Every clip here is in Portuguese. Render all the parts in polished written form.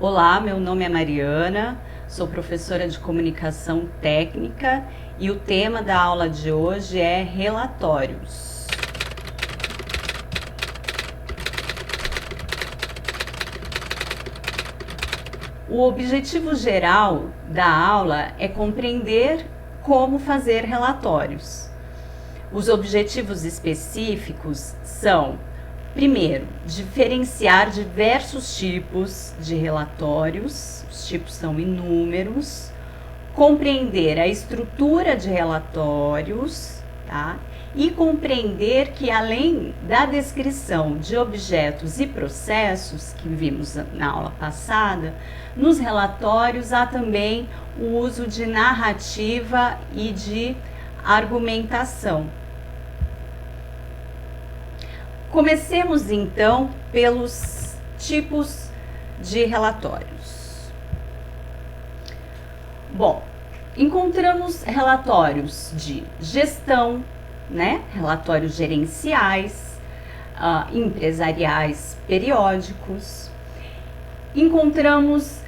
Olá, meu nome é Mariana, sou professora de comunicação técnica e o tema da aula de hoje é relatórios. O objetivo geral da aula é compreender como fazer relatórios. Os objetivos específicos são: primeiro, diferenciar diversos tipos de relatórios, os tipos são inúmeros, compreender a estrutura de relatórios, tá? E compreender que, além da descrição de objetos e processos que vimos na aula passada, nos relatórios há também o uso de narrativa e de argumentação. Comecemos então pelos tipos de relatórios. Bom, encontramos relatórios de gestão, relatórios gerenciais, empresariais periódicos. Encontramos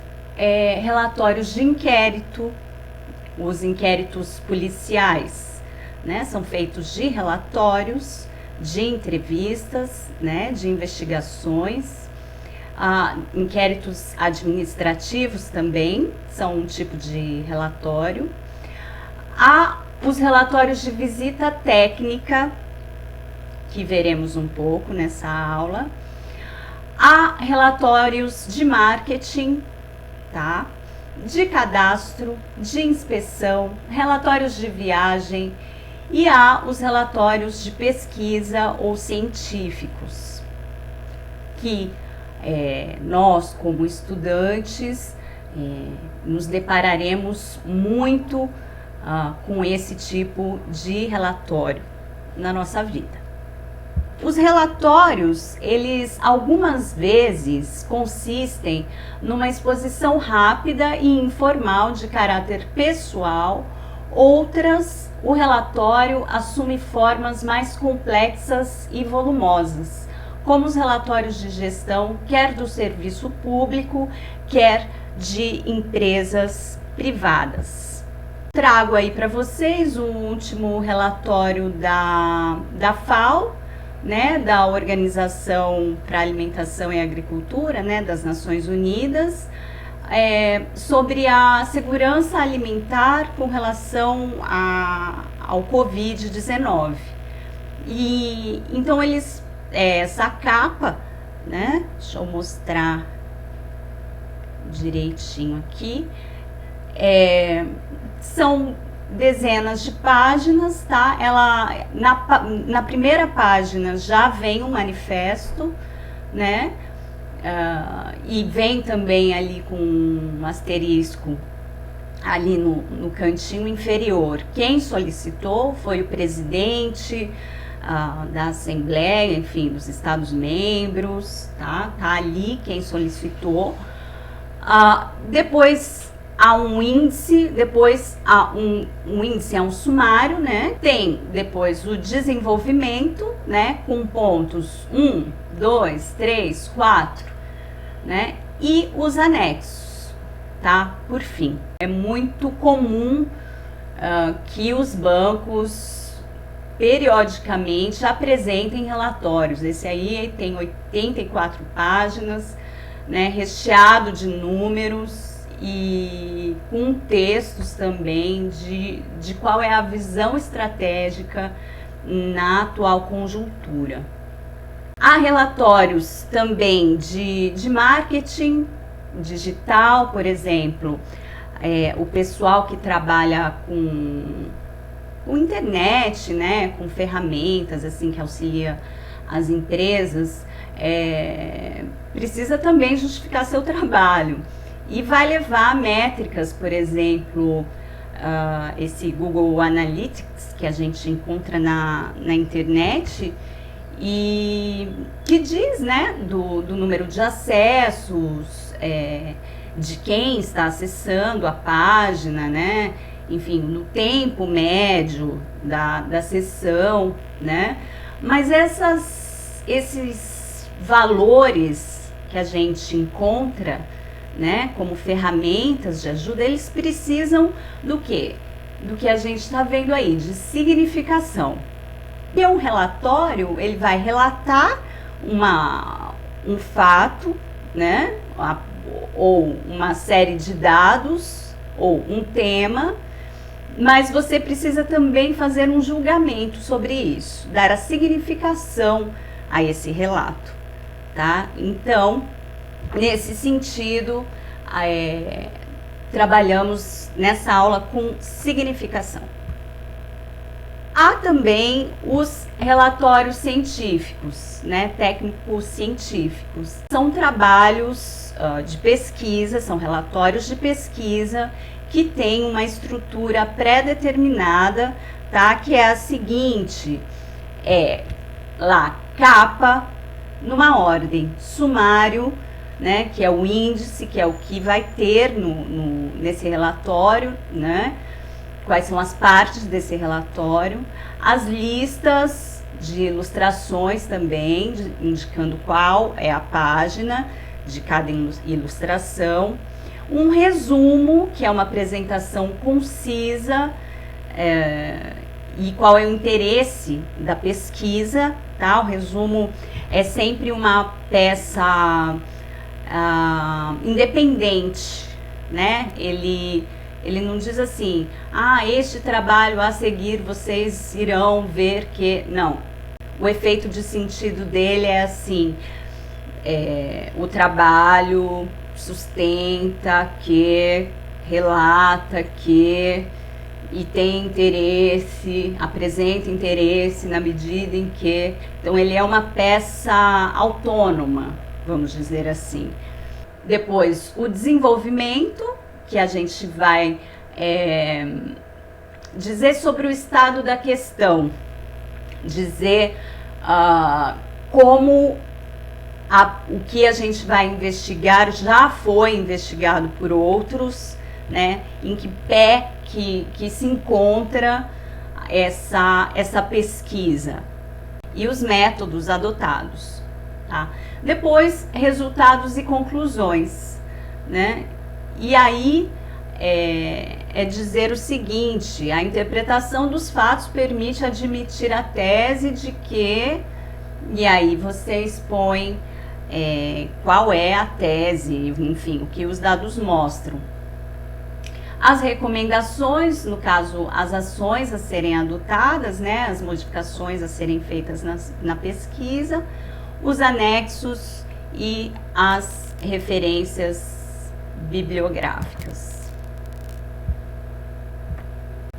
relatórios de inquérito, os inquéritos policiais, são feitos de relatórios, de entrevistas, de investigações. Inquéritos administrativos também são um tipo de relatório. Há os relatórios de visita técnica, que veremos um pouco nessa aula. Há relatórios de marketing, tá? De cadastro, de inspeção, relatórios de viagem, e há os relatórios de pesquisa ou científicos, que nós, como estudantes, nos depararemos muito com esse tipo de relatório na nossa vida. Os relatórios, eles algumas vezes consistem numa exposição rápida e informal de caráter pessoal, outras o relatório assume formas mais complexas e volumosas, como os relatórios de gestão, quer do serviço público, quer de empresas privadas. Trago aí para vocês o último relatório da FAO, da Organização para a Alimentação e Agricultura, das Nações Unidas, sobre a segurança alimentar com relação ao Covid-19. E então eles, essa capa, deixa eu mostrar direitinho aqui, são dezenas de páginas, tá? Ela, na primeira página já vem um manifesto, e vem também ali com um asterisco ali no cantinho inferior. Quem solicitou foi o presidente da Assembleia, enfim, dos Estados-membros, tá? Tá ali quem solicitou. Depois há um índice, depois há um índice, é um sumário, Tem depois o desenvolvimento, com pontos 1, 2, 3, 4, e os anexos, tá? Por fim, é muito comum que os bancos periodicamente apresentem relatórios. Esse aí tem 84 páginas, recheado de números e com textos também de qual é a visão estratégica na atual conjuntura. Há relatórios também de marketing digital, por exemplo, o pessoal que trabalha com internet, com ferramentas assim que auxilia as empresas, precisa também justificar seu trabalho e vai levar métricas, por exemplo, esse Google Analytics que a gente encontra na internet, e que diz, do número de acessos, de quem está acessando a página, enfim, no tempo médio da sessão, Mas esses valores que a gente encontra, né, como ferramentas de ajuda, eles precisam do quê? Do que a gente está vendo aí, de significação. E um relatório, ele vai relatar um fato, né, ou uma série de dados, ou um tema, mas você precisa também fazer um julgamento sobre isso, dar a significação a esse relato, tá? Então, nesse sentido, trabalhamos nessa aula com significação. Há também os relatórios científicos, né, técnicos científicos. São trabalhos de pesquisa, são relatórios de pesquisa que têm uma estrutura pré-determinada, tá? Que é a seguinte, lá, capa, numa ordem, sumário, né, que é o índice, que é o que vai ter nesse relatório, né? Quais são as partes desse relatório, as listas de ilustrações também, indicando qual é a página de cada ilustração, um resumo, que é uma apresentação concisa, e qual é o interesse da pesquisa, tá? O resumo é sempre uma peça independente, né? Ele não diz assim, este trabalho a seguir vocês irão ver que... Não, o efeito de sentido dele é assim, o trabalho sustenta que, relata que, e tem interesse, apresenta interesse na medida em que... Então, ele é uma peça autônoma, vamos dizer assim. Depois, o desenvolvimento, que a gente vai dizer sobre o estado da questão, dizer como o que a gente vai investigar já foi investigado por outros, né? Em que pé que se encontra essa pesquisa e os métodos adotados, tá? Depois, resultados e conclusões, né? E aí dizer o seguinte: a interpretação dos fatos permite admitir a tese de que, e aí você expõe qual é a tese, enfim, o que os dados mostram. As recomendações, no caso, as ações a serem adotadas, né, as modificações a serem feitas na pesquisa, os anexos e as referências bibliográficas.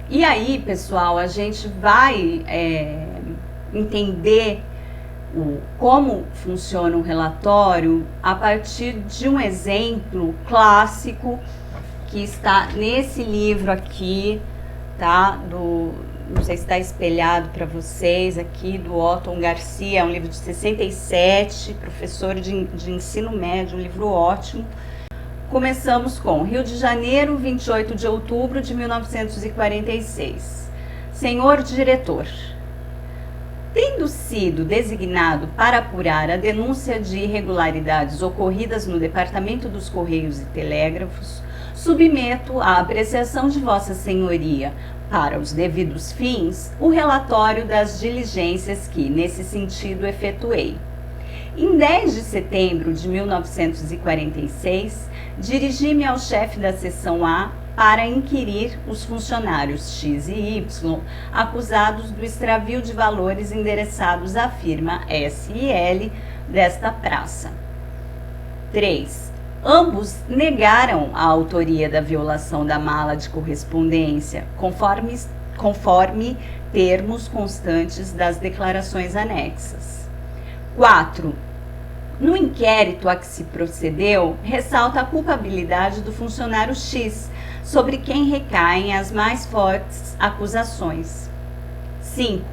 E aí, pessoal, a gente vai entender como funciona um relatório a partir de um exemplo clássico que está nesse livro aqui, tá? Não sei se está espelhado para vocês aqui, do Otton Garcia, é um livro de 67, professor de ensino médio, um livro ótimo. Começamos com Rio de Janeiro, 28 de outubro de 1946. Senhor diretor, tendo sido designado para apurar a denúncia de irregularidades ocorridas no Departamento dos Correios e Telégrafos, submeto à apreciação de Vossa Senhoria, para os devidos fins, o relatório das diligências que, nesse sentido, efetuei. Em 10 de setembro de 1946, dirigi-me ao chefe da seção A para inquirir os funcionários X e Y acusados do extravio de valores endereçados à firma S&L desta praça. 3. Ambos negaram a autoria da violação da mala de correspondência, conforme termos constantes das declarações anexas. 4. No inquérito a que se procedeu, ressalta a culpabilidade do funcionário X, sobre quem recaem as mais fortes acusações. 5.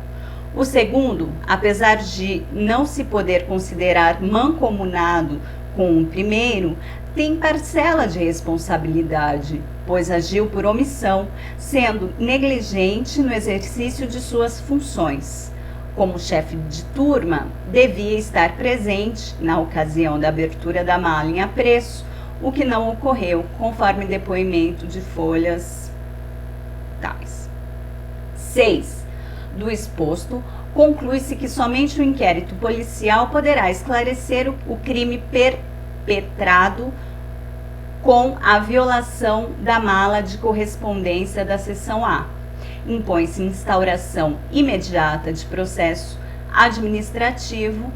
O segundo, apesar de não se poder considerar mancomunado com o primeiro, tem parcela de responsabilidade, pois agiu por omissão, sendo negligente no exercício de suas funções. Como chefe de turma, devia estar presente na ocasião da abertura da mala em apreço, o que não ocorreu, conforme depoimento de folhas tais. 6. Do exposto, conclui-se que somente o inquérito policial poderá esclarecer o crime perpetrado com a violação da mala de correspondência da seção A. Impõe-se instauração imediata de processo administrativo.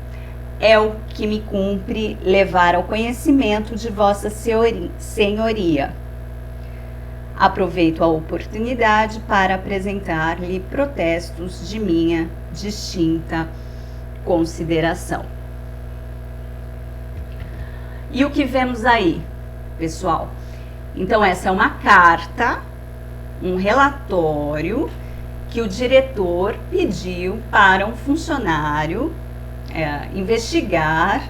É o que me cumpre levar ao conhecimento de Vossa Senhoria. Aproveito a oportunidade para apresentar-lhe protestos de minha distinta consideração. E o que vemos aí, pessoal? Então, essa é uma carta, um relatório que o diretor pediu para um funcionário investigar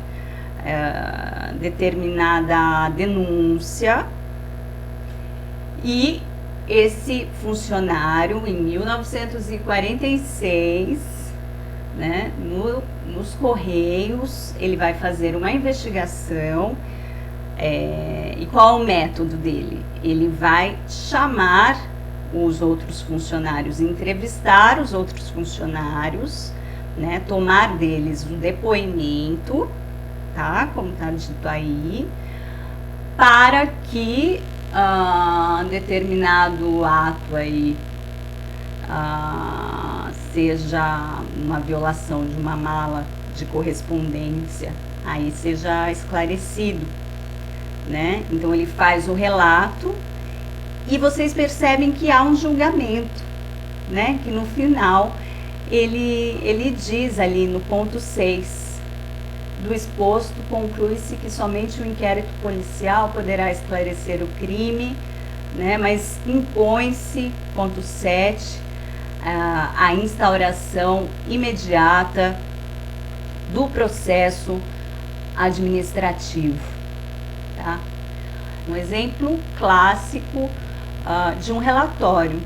determinada denúncia, e esse funcionário, em 1946, né, nos Correios, ele vai fazer uma investigação. E qual o método dele? Ele vai chamar os outros funcionários, entrevistar os outros funcionários, né, tomar deles um depoimento, tá? Como está dito aí, para que determinado ato aí seja uma violação de uma mala de correspondência, aí seja esclarecido, né? Então ele faz o relato e vocês percebem que há um julgamento, né? Que no final ele diz ali no ponto 6 do exposto, conclui-se que somente o inquérito policial poderá esclarecer o crime, né? Mas impõe-se, ponto 7, a instauração imediata do processo administrativo, tá? Um exemplo clássico de um relatório.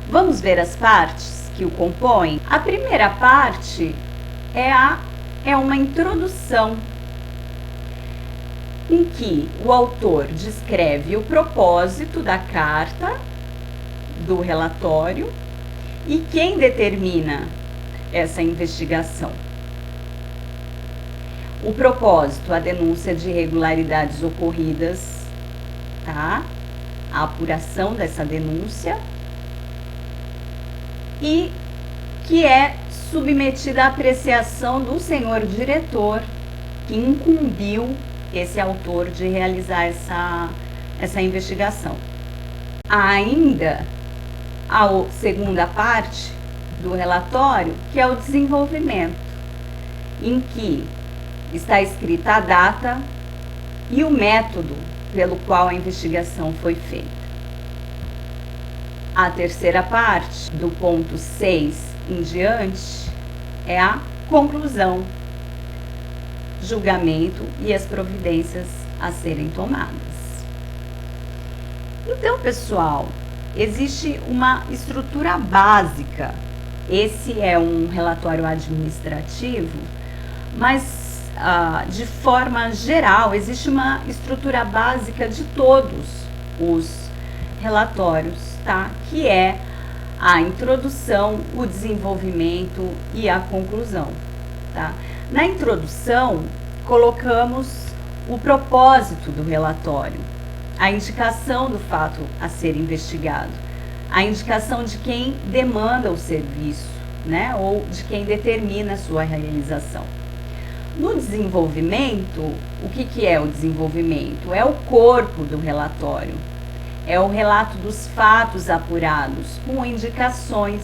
Vamos ver as partes que o compõem? A primeira parte é uma introdução em que o autor descreve o propósito da carta, do relatório, e quem determina essa investigação. O propósito, a denúncia de irregularidades ocorridas, tá? A apuração dessa denúncia, e que é submetida à apreciação do senhor diretor, que incumbiu esse autor de realizar essa investigação. Ainda a segunda parte do relatório, que é o desenvolvimento, em que está escrita a data e o método pelo qual a investigação foi feita. A terceira parte, do ponto 6 em diante, é a conclusão, julgamento e as providências a serem tomadas. Então, pessoal, existe uma estrutura básica. Esse é um relatório administrativo, mas de forma geral, existe uma estrutura básica de todos os relatórios, tá? Que é a introdução, o desenvolvimento e a conclusão, tá? Na introdução, colocamos o propósito do relatório, a indicação do fato a ser investigado, a indicação de quem demanda o serviço, né? Ou de quem determina a sua realização. No desenvolvimento, o que é o desenvolvimento? É o corpo do relatório. É o relato dos fatos apurados, com indicações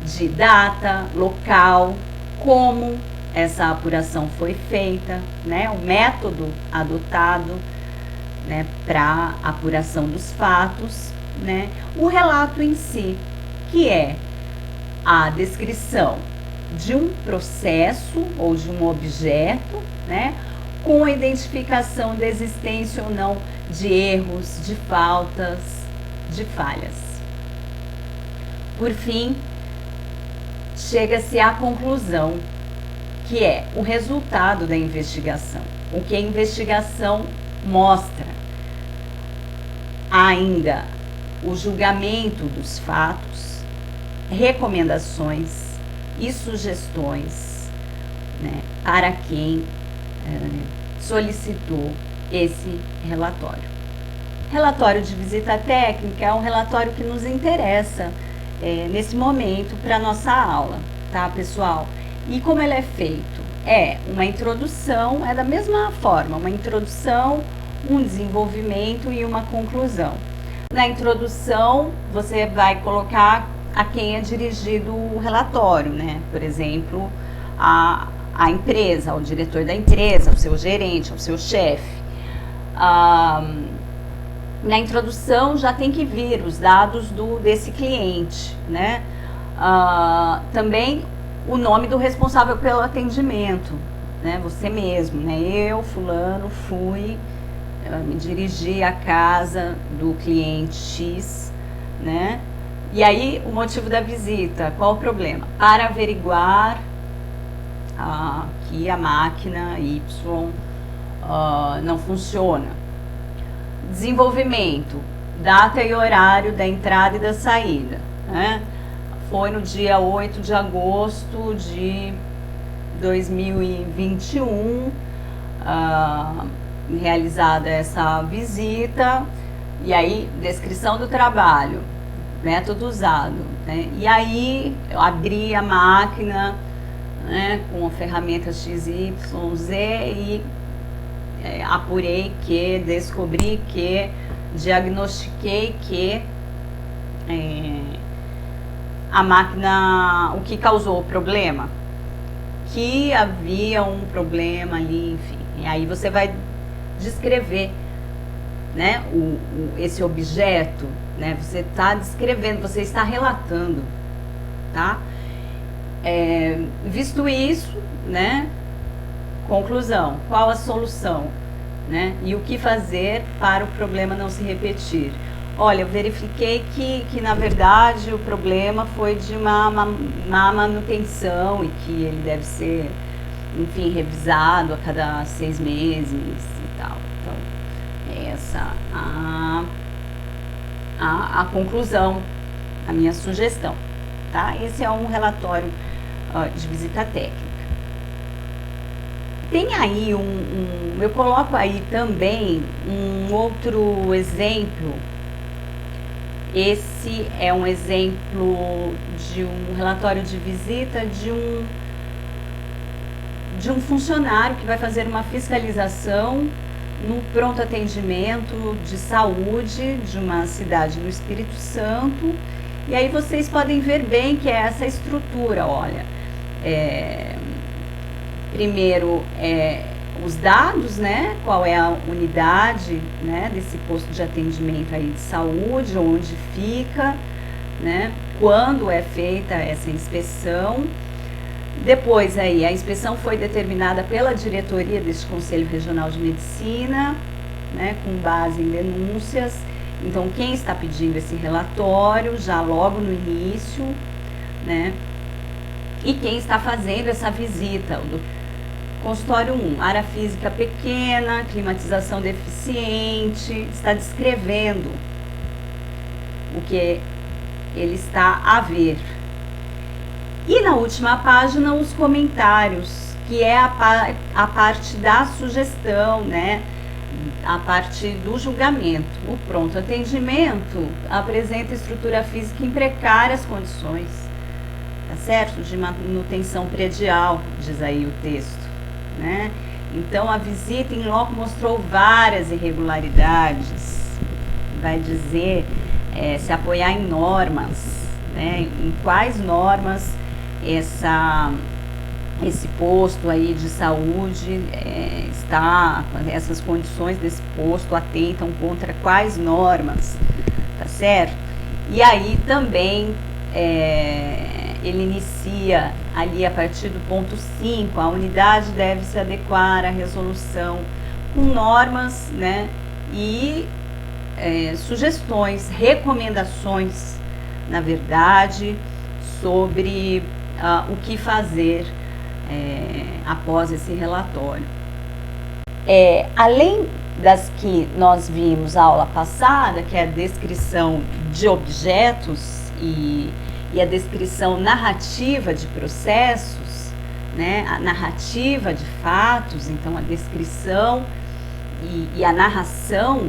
de data, local, como essa apuração foi feita, né? O método adotado, né, para apuração dos fatos, né? O relato em si, que é a descrição de um processo ou de um objeto, né, com a identificação da existência ou não de erros, de faltas, de falhas. Por fim, chega-se à conclusão, que é o resultado da investigação, o que a investigação mostra ainda o julgamento dos fatos, recomendações e sugestões, né, para quem solicitou esse relatório. Relatório de visita técnica é um relatório que nos interessa nesse momento para a nossa aula, tá, pessoal? E como ele é feito? É uma introdução, é da mesma forma, uma introdução, um desenvolvimento e uma conclusão. Na introdução, você vai colocar a quem é dirigido o relatório, né? Por exemplo, a empresa, ao diretor da empresa, ao seu gerente, ao seu chefe. Na introdução já tem que vir os dados desse cliente, né? Também o nome do responsável pelo atendimento, né? Você mesmo, né? Eu, fulano, me dirigi à casa do cliente X, né? E aí o motivo da visita, qual o problema? Para averiguar que a máquina Y não funciona. Desenvolvimento, data e horário da entrada e da saída, né? Foi no dia 8 de agosto de 2021 realizada essa visita, e aí descrição do trabalho, método usado, né? E aí eu abri a máquina, né, com a ferramenta XYZ e apurei que, descobri que, diagnostiquei que a máquina, o que causou o problema? Que havia um problema ali, enfim. E aí você vai descrever, né, esse objeto, né? Você está descrevendo, você está relatando, tá? Visto isso, né? Conclusão, qual a solução, né? E o que fazer para o problema não se repetir? Olha, eu verifiquei que na verdade o problema foi de uma má manutenção e que ele deve ser, enfim, revisado a cada 6 meses e tal. Então, essa a conclusão, a minha sugestão, tá? Esse é um relatório de visita técnica. Tem aí eu coloco aí também um outro exemplo. Esse é um exemplo de um relatório de visita de um funcionário que vai fazer uma fiscalização no pronto atendimento de saúde de uma cidade no Espírito Santo. E aí vocês podem ver bem que é essa estrutura, olha. Primeiro, os dados, né? Qual é a unidade, né, desse posto de atendimento aí de saúde, onde fica, né? Quando é feita essa inspeção. Depois aí, a inspeção foi determinada pela diretoria deste Conselho Regional de Medicina, né, com base em denúncias. Então, quem está pedindo esse relatório, já logo no início, né? E quem está fazendo essa visita, consultório 1, área física pequena, climatização deficiente, está descrevendo o que ele está a ver. E na última página, os comentários, que é a parte da sugestão, né? A parte do julgamento. O pronto atendimento apresenta estrutura física em precárias condições, tá certo? De manutenção predial, diz aí o texto, né? Então, a visita em loco mostrou várias irregularidades. Vai dizer, se apoiar em normas, né? Em quais normas esse posto aí de saúde está, essas condições desse posto atentam contra quais normas, tá certo? E aí também ele inicia ali a partir do ponto 5, a unidade deve se adequar à resolução com normas, né, e sugestões, recomendações, na verdade, sobre o que fazer após esse relatório. Além das que nós vimos na aula passada, que é a descrição de objetos e a descrição narrativa de processos, né? A narrativa de fatos, então a descrição e a narração,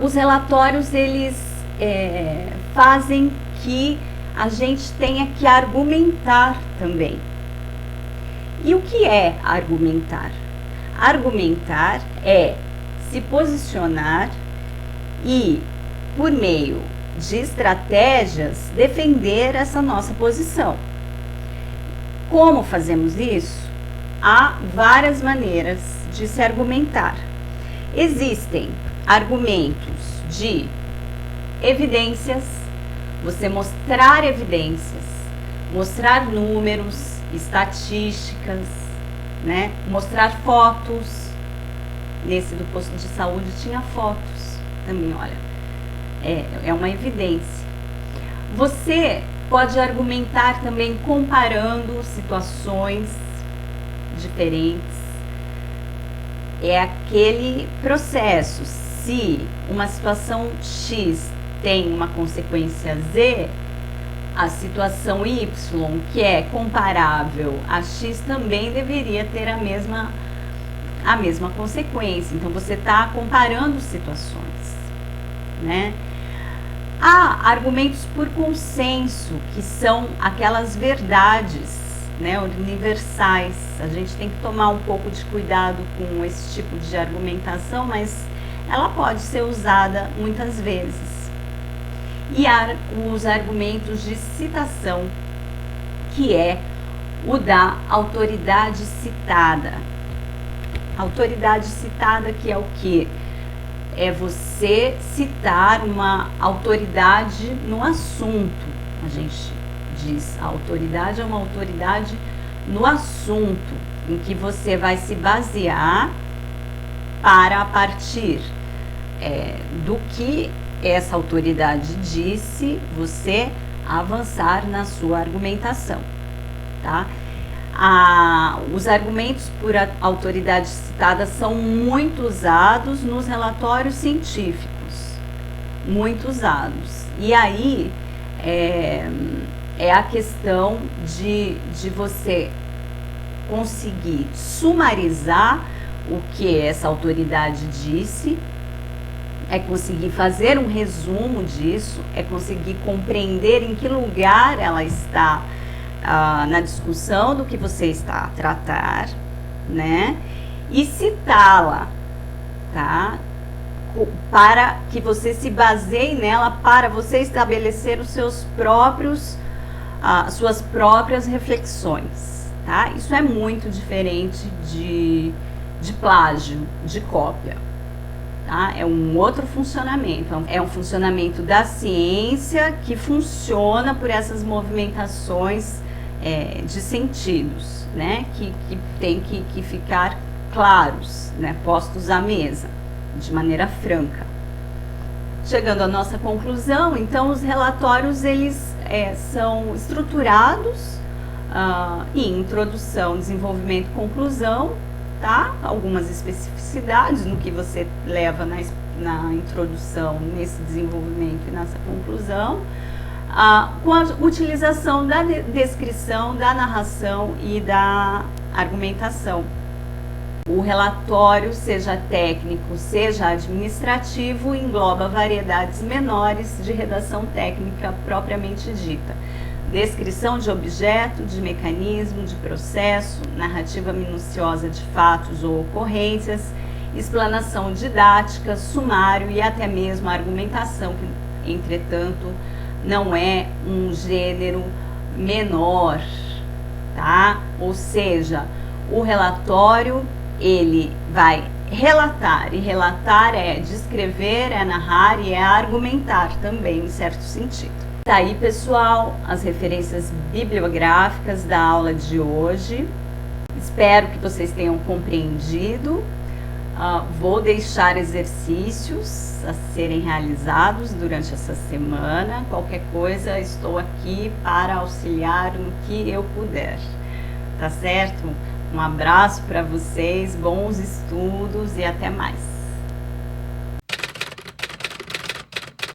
os relatórios eles fazem que a gente tenha que argumentar também. E o que é argumentar? Argumentar é se posicionar e, por meio de estratégias, defender essa nossa posição. Como fazemos isso? Há várias maneiras de se argumentar. Existem argumentos de evidências, você mostrar evidências, mostrar números, estatísticas, né? Mostrar fotos. Nesse do posto de saúde tinha fotos também, olha. É uma evidência. Você pode argumentar também comparando situações diferentes. É aquele processo. Se uma situação X tem uma consequência Z, a situação Y, que é comparável a X, também deveria ter a mesma consequência. Então, você está comparando situações, né? Há argumentos por consenso, que são aquelas verdades, né, universais. A gente tem que tomar um pouco de cuidado com esse tipo de argumentação, mas ela pode ser usada muitas vezes. E há os argumentos de citação, que é o da autoridade citada. Autoridade citada, que é o quê? É você citar uma autoridade no assunto. A gente diz, a autoridade é uma autoridade no assunto, em que você vai se basear para, a partir do que essa autoridade disse, você avançar na sua argumentação, tá? Os argumentos por autoridade citada são muito usados nos relatórios científicos, muito usados. E aí é a questão de você conseguir sumarizar o que essa autoridade disse, é conseguir fazer um resumo disso, é conseguir compreender em que lugar ela está na discussão do que você está a tratar, né? E citá-la, tá? Para que você se baseie nela, para você estabelecer os seus próprios, suas próprias reflexões, tá? Isso é muito diferente de plágio, de cópia. Tá? É um outro funcionamento, é um funcionamento da ciência que funciona por essas movimentações de sentidos, né? Que tem que ficar claros, né? Postos à mesa, de maneira franca. Chegando à nossa conclusão, então os relatórios eles são estruturados em introdução, desenvolvimento e conclusão, tá? Algumas especificidades no que você leva na introdução, nesse desenvolvimento e nessa conclusão, com a utilização da descrição, da narração e da argumentação. O relatório, seja técnico, seja administrativo, engloba variedades menores de redação técnica propriamente dita. Descrição de objeto, de mecanismo, de processo, narrativa minuciosa de fatos ou ocorrências, explanação didática, sumário e até mesmo argumentação, que, entretanto, não é um gênero menor, tá? Ou seja, o relatório, ele vai relatar, e relatar é descrever, é narrar e é argumentar também, em certo sentido. Tá aí, pessoal, as referências bibliográficas da aula de hoje. Espero que vocês tenham compreendido. Vou deixar exercícios a serem realizados durante essa semana. Qualquer coisa, estou aqui para auxiliar no que eu puder. Tá certo? Um abraço para vocês, bons estudos e até mais.